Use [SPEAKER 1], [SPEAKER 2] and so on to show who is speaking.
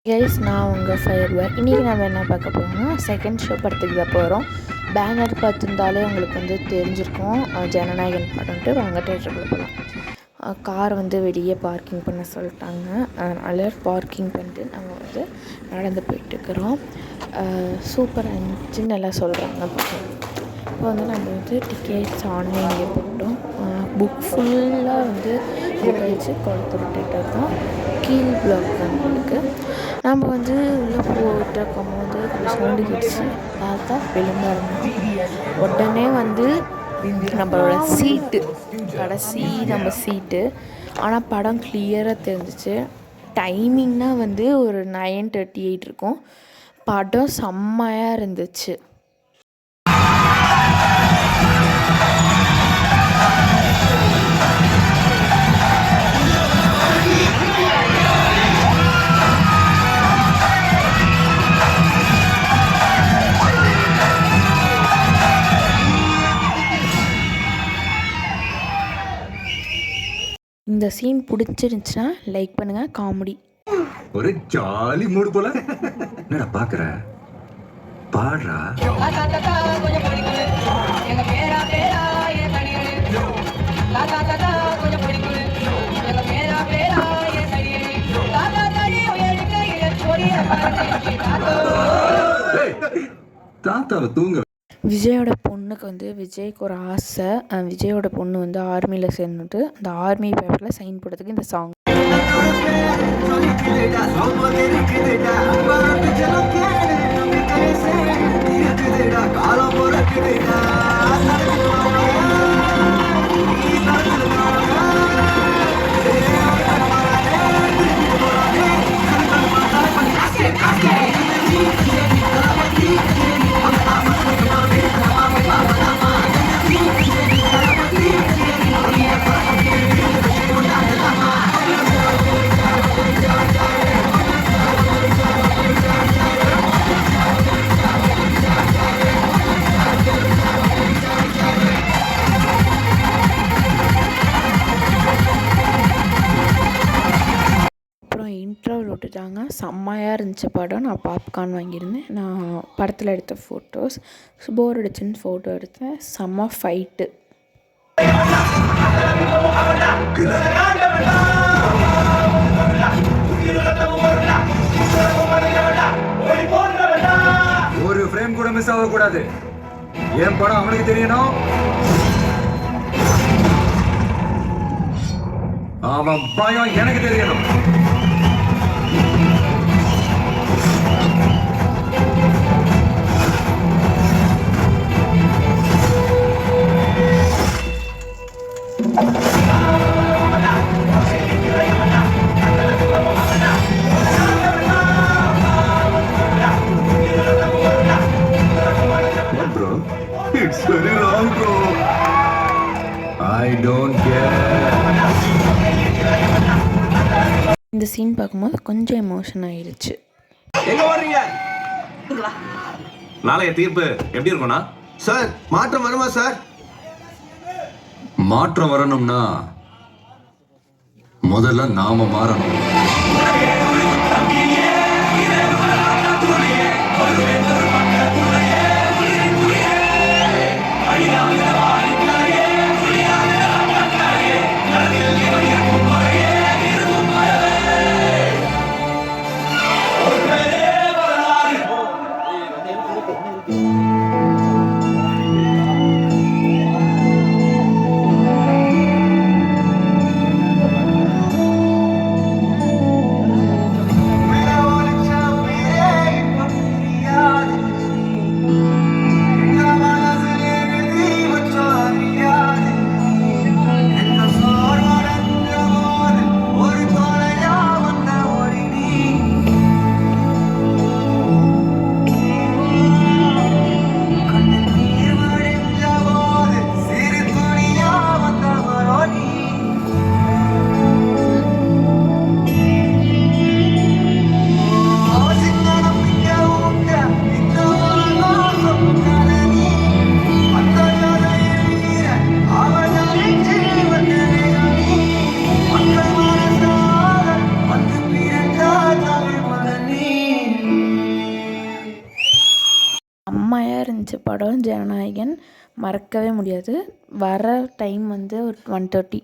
[SPEAKER 1] Guys, நான் உங்கள் firmware. இன்றைக்கி நம்ம என்ன பார்க்க போகிறோம்னா செகண்ட் ஷோ படத்துக்கு தான் போகிறோம். பேனர் பார்த்துருந்தாலே உங்களுக்கு வந்து தெரிஞ்சிருக்கும் ஜனநாயகன் படம்ட்டு. வாங்க தேட்டருக்குள்ளே போகலாம். கார் வந்து வெளியே பார்க்கிங் பண்ண சொல்லிட்டாங்க. அதனால் பார்க்கிங் பண்ணிட்டு நம்ம வந்து நடந்து போயிட்டுருக்குறோம். சூப்பராக இருந்துச்சுன்னு எல்லாம் சொல்கிறாங்க. இப்போ வந்து நம்ம வந்து டிக்கெட்ஸ் ஆன்லைன்லேயே போட்டோம். புக் ஃபுல்லாக வந்து புக் ஆகிடுச்சு. குளத்தூர் தேட்டர் தான் கீழ் பிளாக் தான் இருக்குது. நம்ம வந்து உள்ளே போயிட்டு இருக்கும்போது கொஞ்சம் சவுண்டு கிடச்சி பார்த்தா விளம்பரம். உடனே வந்து நம்மளோட சீட்டு கடைசி நம்ம சீட்டு. ஆனால் படம் கிளியராக தெரிஞ்சிச்சு. டைமிங்னால் வந்து ஒரு 9:38 இருக்கும். படம் செம்மையாக இருந்துச்சு. இந்த சீன் பிடிச்சிருந்துச்சுன்னா லைக் பண்ணுங்கள். காமெடி
[SPEAKER 2] ஒரு ஜாலி மூடு போல. என்னடா பாக்குற? பாடுறா. தாத்தாவை தூங்க.
[SPEAKER 1] விஜயோட பொண்ணுக்கு வந்து விஜய்க்கு ஒரு ஆசை. விஜயோட பொண்ணு வந்து ஆர்மியில் சேர்ந்துட்டு அந்த ஆர்மி பேப்பரில் சைன் போடுறதுக்கு இந்த சாங். இன்ட்ரோவில் விட்டுட்டாங்க. செம்மையாக இருந்துச்சு படம். நான் பாப்கார்ன் வாங்கியிருந்தேன். நான் படத்தில் எடுத்த ஃபோட்டோஸ் போர் அடிச்சுன்னு ஃபோட்டோ எடுத்தேன். செம்ம ஃபைட்டு.
[SPEAKER 2] ஒரு ஃப்ரேம் கூட மிஸ் ஆகக்கூடாது. என் படம் அவனுக்கு தெரியணும். அவன் பயம் எனக்கு தெரியணும். Bro, it's very wrong, bro. I don't care.
[SPEAKER 1] இந்த சீன் பார்க்கும்போது கொஞ்சம் எமோஷன் ஆயிடுச்சு.
[SPEAKER 3] எங்க வர்றீங்க? நாளைய தீர்ப்பு எப்படி இருக்கும்னா?
[SPEAKER 4] சார், மாற்றம் வருமா சார்?
[SPEAKER 2] மாற்றம் வரணும்னா முதல்ல நாம மாறணும்.
[SPEAKER 1] செம்மையாக இருந்துச்சு படம் ஜனநாயகன், மறக்கவே முடியாது. வர டைம் வந்து ஒரு 1:30.